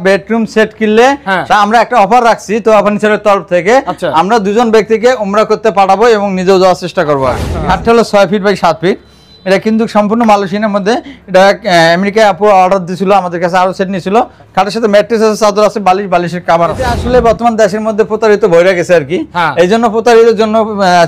Bedroom set কিনলে আমরা একটা অফার রাখছি তো ফার্নিচারের তরফ থেকে আমরা দুজন ব্যক্তিকে উমরা করতে পাঠাবো এবং নিজেও যাওয়ার চেষ্টা করবো। খাটটা হলো 6 ফিট বাই 7 ফিট। এটা কিন্তু সম্পূর্ণ মালয়েশিয়ার মধ্যে। এটা আমেরিকায় আপু অর্ডার দিয়েছিল, আমাদের কাছে আরো সেট নিয়েছিল। খাটের সাথে ম্যাট্রেস আছে, চাদর আছে, বালিশের কভার আছে। আসলে বর্তমান দেশের মধ্যে প্রতারিত ভরে গেছে আর কি। এই জন্য প্রতারিতের জন্য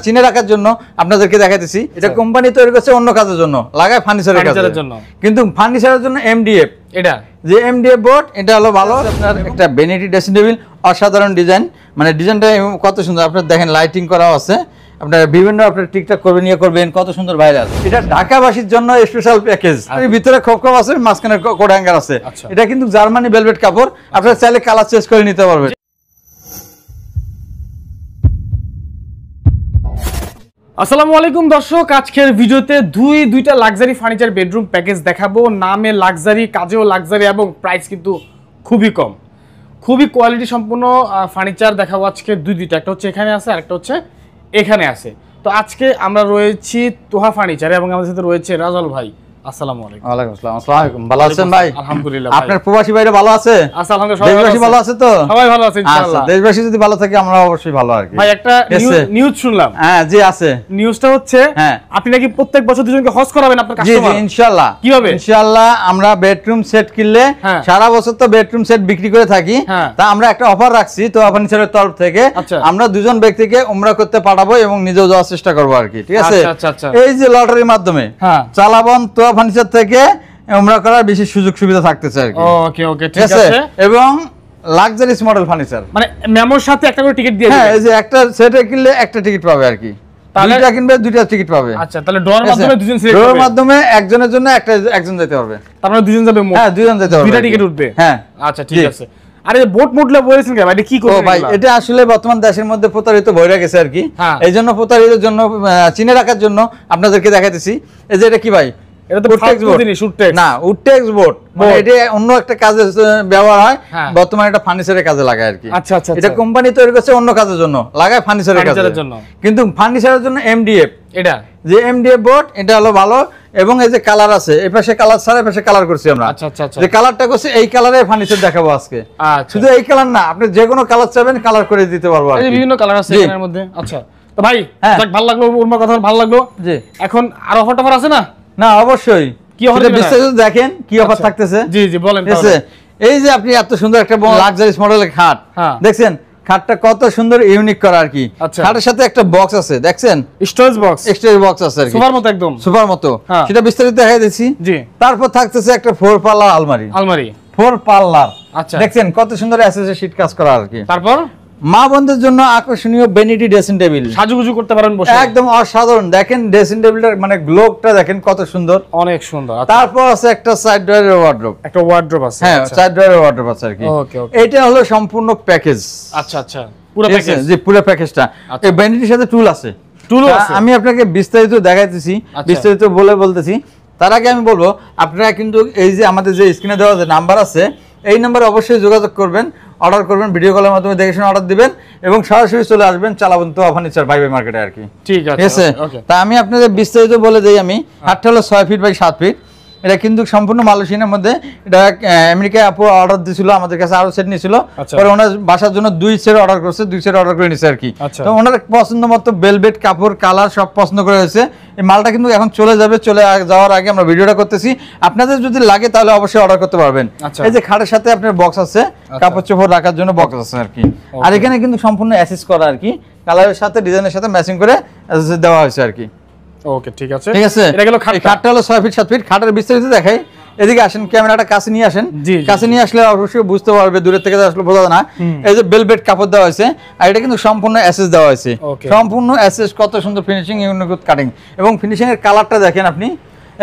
চিনে রাখার জন্য আপনাদেরকে দেখাইতেছি। এটা কোম্পানি তৈরি করছে অন্য কাজের জন্য, লাগায় ফার্নিচারের জন্য, কিন্তু ফার্নিচারের জন্য এমডিএফ। এটা যে এমডিএফ বোর্ড, এটা হলো ভালো। আপনার একটা ভ্যানিটি ড্রেসিং টেবিল, অসাধারণ ডিজাইন, মানে ডিজাইনটা কত সুন্দর। আপনার দেখেন লাইটিং করা আছে, আপনার বিভিন্ন আপনার টিকটক করবেন, ইয়ে করবেন, কত সুন্দর ভাইরাল। এটা ঢাকাবাসীর জন্য স্পেশাল প্যাকেজ। ভিতরে খোপ আছে, মাঝখানে কোট হ্যাঙ্গার আছে। এটা কিন্তু জার্মানি ভেলভেট কাপড়, আপনারা চাইলে কালার চেঞ্জ করে নিতে পারবেন। আসসালামু আলাইকুম দর্শক, আজকের ভিডিওতে দুইটা লাক্সারি ফার্নিচার বেডরুম প্যাকেজ দেখাবো। নামে লাক্সারি, কাজেও লাক্সারি এবং প্রাইস কিন্তু খুবই কম, খুবই কোয়ালিটি সম্পন্ন ফার্নিচার দেখাবো আজকে। দুইটা, একটা হচ্ছে এখানে আছে আর একটা হচ্ছে এখানে আছে। তো আজকে আমরা রয়েছি তোহা ফার্নিচারে এবং আমাদের সাথে রয়েছে রাজল ভাই। আসসালামু আলাইকুম। ওয়ালাইকুম আসসালাম। আসসালামু আলাইকুম। ভালো আছেন ভাই? আলহামদুলিল্লাহ। আপনার প্রবাসী ভাইরা ভালো আছে? আচ্ছা, আলহামদুলিল্লাহ। দেশবাসী ভালো আছে তো? সবাই ভালো আছে ইনশাআল্লাহ। আচ্ছা, দেশবাসী যদি ভালো থাকে আমরা অবশ্যই ভালো আর কি। ভাই একটা নিউজ শুনলাম। হ্যাঁ জি আছে। নিউজটা হচ্ছে আপনি নাকি প্রত্যেক বছর দুজনকে হজ করাবেন আপনার কাস্টমার। জি জি ইনশাআল্লাহ। কিভাবে? ইনশাআল্লাহ আমরা বেডরুম সেট কিনলে সারা বছর তো বেডরুম সেট বিক্রি করে থাকি। তা আমরা একটা অফার রাখছি তো ফার্নিচারের তরফ থেকে। আমরা দুজন ব্যক্তিকে উমরা করতে পাঠাবো এবং নিজেও যাওয়ার চেষ্টা করবো আর কি। ঠিক আছে? এই যে লটারির মাধ্যমে চালাবন তো ফার্নিচার থেকে উমরা করার বেশি সুযোগ সুবিধা থাকতেছে আর কি। ওকে ওকে ঠিক আছে। এবং লাক্সারিস মডেল ফার্নিচার, মানে মেমোর সাথে একটা করে টিকিট দিয়ে দিবেন। হ্যাঁ, এই যে একটা সেটে কিনলে একটা টিকিট পাবে আর কি। দুইটা কিনবে দুইটা টিকিট পাবে। আচ্ছা, তাহলে ডোর মাধ্যমে দুজন সিলেক্ট করবে। ডোর মাধ্যমে একজনের জন্য একজন যেতে পারবে। তার মানে দুজন যাবে। হ্যাঁ, দুজন যেতে পারবে। দুইটা টিকিট উঠবে। হ্যাঁ আচ্ছা ঠিক আছে। আরে বোট মুডলা বলেছেন কেন? এটা কি করবে? ও ভাই, এটা আসলে বর্তমান দেশের মধ্যে প্রতারিত ভরে গেছে আর কি। এই জন্য প্রতারিতের জন্য চিনে রাখার জন্য আপনাদেরকে দেখাইতেছি। এই যে এটা কি ভাই? এটা তো না, উডটেক্স বোর্ড, মানে এটা অন্য একটা কাজে ব্যবহার হয়, বর্তমানে এটা ফার্নিচারের কাজে লাগায় আর কি। আচ্ছা আচ্ছা। এটা কোম্পানি তৈরি করছে অন্য কাজের জন্য, লাগায় ফার্নিচারের জন্য, কিন্তু ফার্নিচারের জন্য এমডিএফ। এটা যে এমডিএফ বোর্ড, এটা হলো ভালো। এবং এই যে কালার আছে, এই পাশে কালার ছাড়া এই পাশে কালার করছি আমরা। আচ্ছা আচ্ছা। যে কালারটা করছি এই কালারে ফার্নিচার দেখাবো আজকে। শুধু এই কালার না, আপনি যে কোনো কালার চাবেন কালার করে দিতে পারবো আর কি। বিভিন্ন কালার আছে এর মধ্যে। আচ্ছা তো ভাই, ভালো লাগলো, ওর কথা ভালো লাগলো। জি, এখন আর অফার টফার আছে না? না, অবশ্যই। কি অফার বিস্তারিত দেখেন কি অফার থাকতেছে। জি জি বলেন। এই যে আপনি এত সুন্দর একটা লাক্সারিস মডেলের খাট দেখছেন, খাটটা কত সুন্দর ইউনিক করা আর কি। খাটের সাথে একটা বক্স আছে, দেখছেন? স্টোরেজ বক্স আছে আর কি, সোফার মতো, একদম সোফার মতো। সেটা বিস্তারিত দেখাই দিচ্ছি। জি। তারপর থাকতেছে একটা 4 পাল্লা আলমারি। 4 পাল্লার। আচ্ছা, দেখছেন কত সুন্দর এসএস শীট কাজ করা আর কি। তারপর মা বোনদের জন্য আকর্ষণীয় ভ্যানিটি ড্রেসিং টেবিল, সাজুগুজু করতে পারেন বসে, একদম অসাধারণ। দেখেন ড্রেসিং টেবিলটার মানে গ্লোবটা দেখেন কত সুন্দর, অনেক সুন্দর। তারপর আছে একটা সাইড ড্রয়ারের ওয়ার্ড্রোব, একটা ওয়ার্ড্রোব আছে। হ্যাঁ, সাইড ড্রয়ারের ওয়ার্ড্রোব আছে আর কি। ওকে ওকে, এটা হলো সম্পূর্ণ প্যাকেজ। আচ্ছা আচ্ছা, পুরো প্যাকেজ। জি, পুরো প্যাকেজটা। এই ভ্যানিটির সাথে টুল আছে। আমি আপনাকে বিস্তারিত দেখাইতেছি, বিস্তারিত বলতেছি। তার আগে আমি বলবো, আপনারা কিন্তু এই যে আমাদের যে স্ক্রিনে দেওয়া যে নাম্বার আছে, এই নাম্বারে অবশ্যই যোগাযোগ করবেন, অর্ডার করবেন, ভিডিও কলের মাধ্যমে দেখে শুনে অর্ডার দিবেন এবং সরাসরি চলে আসবেন চালাবন তো ফার্নিচার বাই মার্কেটে আর কি। ঠিক আছে। তা আমি আপনাদের বিস্তারিত বলে দেই। আমি খাটটা হলো 6 ফিট বাই 7 ফিট। এটা কিন্তু সম্পূর্ণ মালয়েশিয়ার মধ্যে। এটা আমেরিকায় আপু অর্ডার দিয়েছিল, আমাদের কাছে আরো সেট নিয়েছিল। পরে ওনার বাসার জন্য 2 সেট অর্ডার করছে, 2 সেট অর্ডার করে নিছে আর কি। তো ওনার পছন্দ মতো ভেলভেট কাপড়, কালার সব পছন্দ করে হয়েছে। এই মালটা কিন্তু এখন চলে যাবে, চলে যাওয়ার আগে আমরা ভিডিওটা করতেছি। আপনাদের যদি লাগে তাহলে অবশ্যই অর্ডার করতে পারবেন। এই যে খাটের সাথে আপনার বক্স আছে, কাপড় চোপড় রাখার জন্য বক্স আছে আর কি। আর এখানে কিন্তু সম্পূর্ণ অ্যাসেস করা আর কি, কালারের সাথে ডিজাইনের সাথে ম্যাচিং করে দেওয়া হয়েছে আর কি। ওকে ঠিক আছে, ঠিক আছে। এটা গেল খাটটা হলো 6 ফিট 7 ফিট। খাটের বিস্তারিত দেখাই। এদিকে আসেন, ক্যামেরাটা কাছে নিয়ে আসেন। কাছে নিয়ে আসলে অবশ্যই বুঝতে পারবে, দূরের থেকে আসলে বোঝা যায় না। এই যে ভেলভেট কাপড় দেওয়া হয়েছে, আর এটা কিন্তু সম্পূর্ণ অ্যাসেস দেওয়া হয়েছে। সম্পূর্ণ অ্যাসেস, কত সুন্দর ফিনিশিং, ইউনিক কাটিং এবং ফিনিশিং এর কালারটা দেখেন আপনি।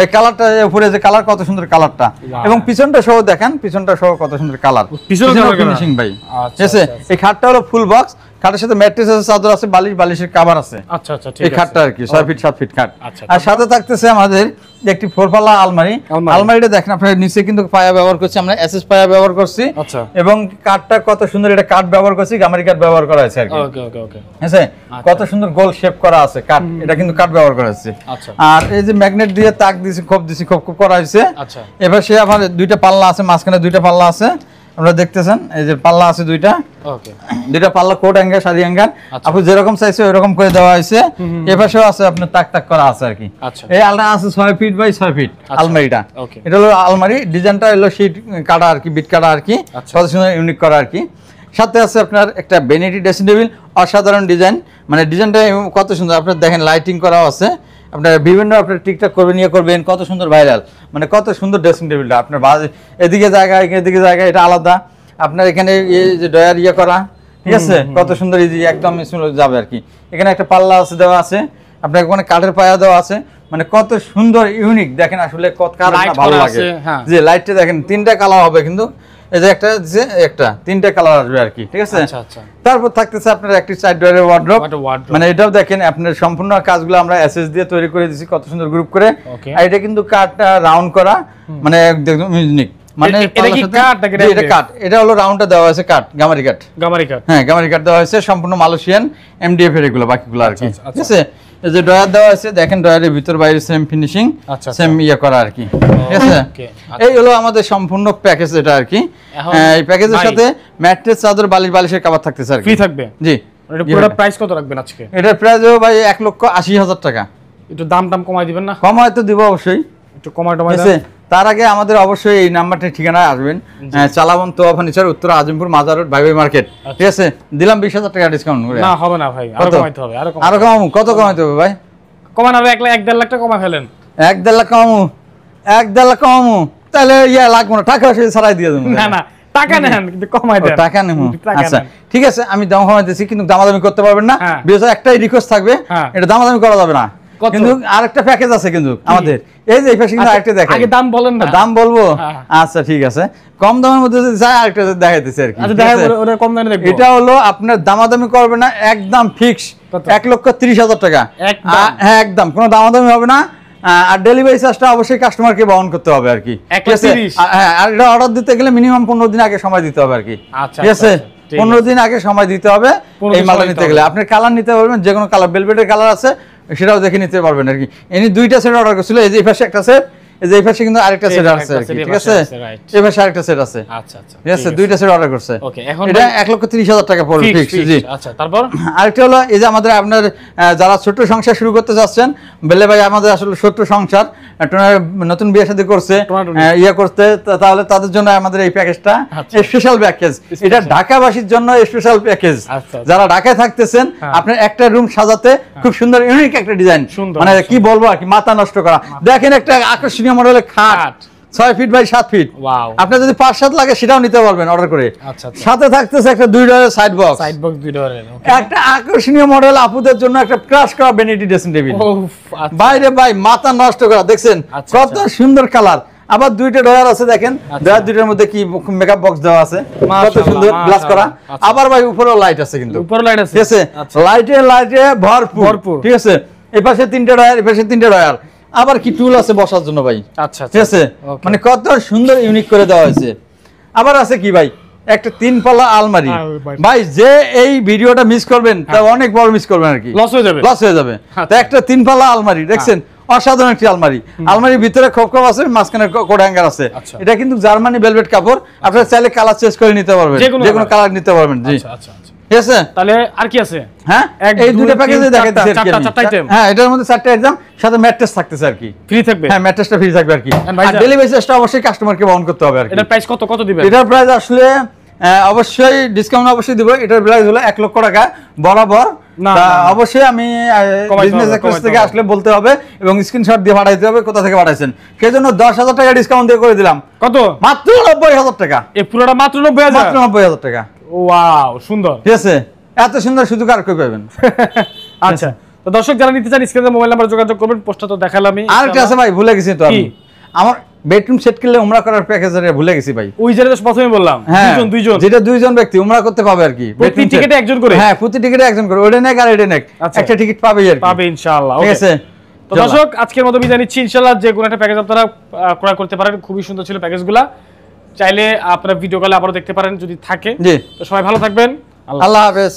এই কালারটা উপরে যে কালার, কত সুন্দর কালারটা, এবং পিছনটা সহ দেখেন, পিছনটা সহ কত সুন্দর কালার, পিছনের ফিনিশিং ভাই। ঠিক আছে। এই খাটটা হলো ফুল বক্স, খাটের সাথে ম্যাট্রেস আছে, চাদর আছে, বালিশের কভার আছে। আচ্ছা আচ্ছা, ঠিক আছে। এই খাটটা আর কি 6 ফিট 7 ফিট খাট। আর সাথে থাকতেছে আমাদের একটি 4 পাল্লা আলমারি। আলমারিটা দেখেন আপনার, নিচে কিন্তু পায়া ব্যবহার করছি আমরা, এসএস পায়া ব্যবহার করছি। আচ্ছা, এবং কাঠটা কত সুন্দর, এটা কাঠ ব্যবহার করছি, গামারি কাঠ ব্যবহার করা আছে আর কি। ওকে ওকে ওকে, আছে কত সুন্দর গোল শেপ করা আছে কাঠ, এটা কিন্তু কাঠ ব্যবহার করা আছে। আচ্ছা, আর এই যে ম্যাগনেট দিয়ে তাক দিছি, খোপ দিছি, খোপ করা হয়েছে। আচ্ছা, এবার সে আমার 2টা পাল্লা আছে, মাঝখানে 2টা পাল্লা আছে। আপনারা দেখতেছেন এই যে পাল্লা আছে দুইটা, ওকে, দুইটা পাল্লা কোট হ্যাঙ্গার শাড়ি হ্যাঙ্গার, আপনি যেরকম চাইছে ওইরকম করে দেওয়া হয়েছে। এই পাশেও আছে আপনার তাক তাক করা আছে আর কি। এই আলনা আছে 6 ফিট বাই 6 ফিট আলমারিটা। এটা হলো আলমারি, ডিজাইনটা হলো শীট কাটা আর কি, বিট কাটা আর কি, কত সুন্দর ইউনিক করা আর কি। সাথে আছে আপনার একটা ভ্যানিটি ড্রেসিং টেবিল, অসাধারণ ডিজাইন, মানে ডিজাইনটা কত সুন্দর। আপনার দেখেন লাইটিং করাও আছে, আপনার বিভিন্ন আপনার টিকটক করবেন, ইয়ে করবেন, কত সুন্দর ভাইরাল, মানে কত সুন্দর ড্রেসিং টেবিলটা। আপনার এদিকে জায়গা এদিকে জায়গা, এটা আলাদা। আপনার এখানে এই যে ডয়ার ইয়ে করা, ঠিক আছে, কত সুন্দর ইজি একদম যাবে আর কি। এখানে একটা পাল্লা আছে দেওয়া আছে, আপনার ওখানে কাঠের পায়া দেওয়া আছে, মানে কত সুন্দর ইউনিক। দেখেন আসলে কত কার ভালো লাগে যে লাইটটা দেখেন, 3টা কালার হবে কিন্তু এই যে একটা যে একটা 3টা কালার আসবে আর কি, ঠিক আছে। তারপর থাকতেছে আপনার একটি সাইড ডোরের ওয়ার্ড্রপ, মানে এটাও দেখেন আপনার সম্পূর্ণ কাজগুলো আমরা এসএস দিয়ে তৈরি করে দিয়েছি, কত সুন্দর গ্রুপ করে। আর এটা কিন্তু কাঠটা রাউন্ড করা, মানে একদম ইউনিক, মানে এটা কি কাঠ নাকি এটা কাঠ? এটা হলো রাউন্ডটা দেওয়া আছে কাঠ, গামারি কাঠ, হ্যাঁ গামারি কাঠ দেওয়া হয়েছে, সম্পূর্ণ মালয়েশিয়ান এমডিএফ এর এগুলো, বাকিগুলো আর কি, ঠিক আছে। এই যে ডয়ার দেওয়া আছে দেখেন, ডয়ারের ভিতর বাইরে সেম ফিনিশিং, সেম ইয়ে করা আর কি, ঠিক আছে। এই হলো আমাদের সম্পূর্ণ প্যাকেজ এটা আর কি। এই প্যাকেজের সাথে ম্যাট্রেস, চাদর, বালিশের কভার থাকতেছে আর কি, ফ্রি থাকবে। জি, এটা পুরো প্রাইস কত রাখবেন আজকে? এটার প্রাইস হবে ভাই 1,80,000 টাকা। একটু দাম কমাই দিবেন না? কমাই তো দিব অবশ্যই, একটু কমাই দেন। তার আগে আমাদের অবশ্যই এই নাম্বারটা ঠিকানায় আসবেন, চালাবন তো ফার্নিচার, উত্তর আজিমপুর মাজার রোড, ভাই মার্কেট, ঠিক আছে। দিলাম 20,000 টাকা ডিসকাউন্ট করে। না হবে না ভাই, আরো কমাইতে হবে, আরো কমামু। কত কমাইতে হবে ভাই? কমান আরো 1,00,000 টাকা কমাই ফেলেন। 1.5 লাখ কমামু, 1.5 লাখ কমামু, তাহলে ইয়া লাগবে না, টাকা সে ছাড়াই দিয়ে দেবো। না না, টাকা নেন কিন্তু কমাই দেন। টাকা নেবো, আচ্ছা ঠিক আছে, আমি দাম কমাইতেছি, কিন্তু দামাদামি করতে পারবেন না। বিশেষ একটাই রিকোয়েস্ট থাকবে, এটা দামাদামি করা যাবে না। কিন্তু আরেকটা প্যাকেজ আছে কিন্তু আমাদের, এই যে এই পাশে কিন্তু আরেকটা দেখেন। আগে দাম বলেন না। দাম বলবো, আচ্ছা ঠিক আছে, কম দামের মধ্যে যদি চাই আরেকটা দেখাইতেছি আর কি। আচ্ছা দেখাই, ওটা কম দামে দেখবো। এটা হলো আপনার দামাদামি করবে না, একদম ফিক্স 1,30,000 টাকা। হ্যাঁ একদম, কোনো দামাদামি হবে না। আর ডেলিভারি চার্জটা অবশ্যই কাস্টমারকে বহন করতে হবে আর কি। হ্যাঁ, আর এটা অর্ডার দিতে গেলে মিনিমাম 15 দিন আগে সময় দিতে হবে আর কি, ঠিক আছে। 15 দিন আগে সময় দিতে হবে এই মালটা নিতে গেলে। আপনি কালার নিতে পারবেন, যে কোনো কালার, ভেলভেটের কালার আছে সেটাও দেখে নিতে পারবেন আর কি। এনি 2টা সেট অর্ডার করছিল, এই যে এই পাশে একটা সেট, এই যে এই পাশে কিন্তু আরেকটা সেট আছে আর কি, ঠিক আছে। এই পাশে আরেকটা সেট আছে, আচ্ছা আচ্ছা, ঠিক আছে, 2টা সেট অর্ডার করছে। ওকে, এখন এটা 1,30,000 টাকা পড়বে ফিক্স। জি, আচ্ছা। তারপর আরেকটা হলো এই যে আমাদের আপনার যারা ছোট সংসার শুরু করতে যাচ্ছেন, বলে ভাই আমাদের আসলে ছোট সংসার, নতুন বিয়ে শাদী করছে, ইয়ে করতে, তাহলে তাদের জন্য আমাদের এই প্যাকেজটা স্পেশাল প্যাকেজ। এটা ঢাকাবাসীর জন্য স্পেশাল প্যাকেজ। যারা ঢাকায় থাকতেছেন, আপনার একটা রুম সাজাতে খুব সুন্দর ইউনিক একটা ডিজাইন, মানে কি বলবো আর কি, মাথা নষ্ট করা। দেখেন একটা আকর্ষণীয় মডেলের খাট, 6 ফিট বাই 7 ফিট। আপনার যদি 5-7 লাগে সেটাও নিতে পারবেন অর্ডার করে। সাথে থাকতেছে একটা 2 ডয়ারের সাইড বক্স, 2 ডয়ারের একটা আকর্ষণীয় মডেল আপুদের জন্য একটা ক্রাশ করা ভ্যানিটি ড্রেসিং টেবিল। বাইরে ভাই মাথা নষ্ট করা, দেখছেন কত সুন্দর কালার। আবার 2টা ডয়ার আছে দেখেন, ডয়ার 2টার মধ্যে কি মেকআপ বক্স দেওয়া আছে, কত সুন্দর গ্লাস করা। আবার ভাই উপরেও লাইট আছে, কিন্তু উপরে লাইট আছে, ঠিক আছে, লাইটে ভরপুর, ঠিক আছে। এই পাশে 3টা ডয়ার, এই পাশে 3টা ডয়ার। আবার কি টুল আছে বসার জন্য ভাই, আচ্ছা ঠিক আছে, মানে কত সুন্দর ইউনিক করে দেওয়া হয়েছে। আবার আছে কি ভাই, একটা 3 পাল্লা আলমারি। ভাই যে এই ভিডিওটা মিস করবেন তা অনেক বড় মিস করবেন আর কি, লস হয়ে যাবে। তো একটা 3 পাল্লা আলমারি দেখছেন, অসাধারণ একটি আলমারি। আলমারির ভিতরে খোপ আছে, মাঝখানে কোড হ্যাঙ্গার আছে। এটা কিন্তু জার্মানি ভেলভেট কাপড়, আপনারা চাইলে কালার চেঞ্জ করে নিতে পারবেন, যে কোনো কালার নিতে পারবেন। জি আচ্ছা, ঠিক আছে। তাহলে আর কি আছে? হ্যাঁ, এই দুটো প্যাকেজে দেখাইতেছি আর কি। চারটা আইটেম, হ্যাঁ এটার মধ্যে 4টা আইটেম, সাথে ম্যাট্রেস থাকতেছে আর কি, ফ্রি থাকবে। হ্যাঁ, ম্যাট্রেসটা ফ্রি থাকবে আর কি। আর ডেলিভারি চার্জটা অবশ্যই কাস্টমারকে বহন করতে হবে আর কি। এটার প্রাইস কত দিবেন? এটার প্রাইস আসলে অবশ্যই ডিসকাউন্ট অবশ্যই দিব। এটার প্রাইস হলো 1,00,000 টাকা বরাবর। অবশ্যই আমি বিজনেস এক্সপ্রেস থেকে আসলে বলতে হবে এবং স্ক্রিনশট দিয়ে পাঠাইতে হবে কোথা থেকে পাঠাইছেন। সেজন্য 10,000 টাকা ডিসকাউন্ট দিয়ে করে দিলাম। কত? মাত্র 90,000 টাকা। এই পুরোটা মাত্র 90,000? মাত্র 90,000 টাকা। ওয়াও, সুন্দর, ঠিক আছে। এত সুন্দর সুযোগ আর কই পাবেন? আচ্ছা, তো দর্শক যারা নিতে চান স্ক্রিনে মোবাইল নাম্বার যোগাযোগ করবেন। পোস্টটা তো দেখালামই। আরেকটা আছে ভাই, ভুলে গেছি তো আমি, আমার বেডরুম সেট কিনলে উমরা করার প্যাকেজে ভুলে গেছি ভাই। ওই যেটা প্রথমে বললাম, দুইজন যেটা 2জন ব্যক্তি উমরা করতে পাবে আর কি, প্রতি টিকেটে একজন করে। হ্যাঁ, প্রতি টিকেটে একজন করে, ওটা নেক আর এটা নেক, একটা টিকিট পাবে আর কি, পাবে ইনশাআল্লাহ। ঠিক আছে, তো দর্শক আজকের মতো বিদায় নিচ্ছি। ইনশাআল্লাহ যে কোনো একটা প্যাকেজ আপনারা ক্রয় করতে পারেন, খুবই সুন্দর ছিল প্যাকেজগুলো। চাইলে আপনারা ভিডিও কলে আবারও দেখতে পারেন যদি থাকে। জি, তো সবাই ভালো থাকবেন, আল্লাহ হাফেজ।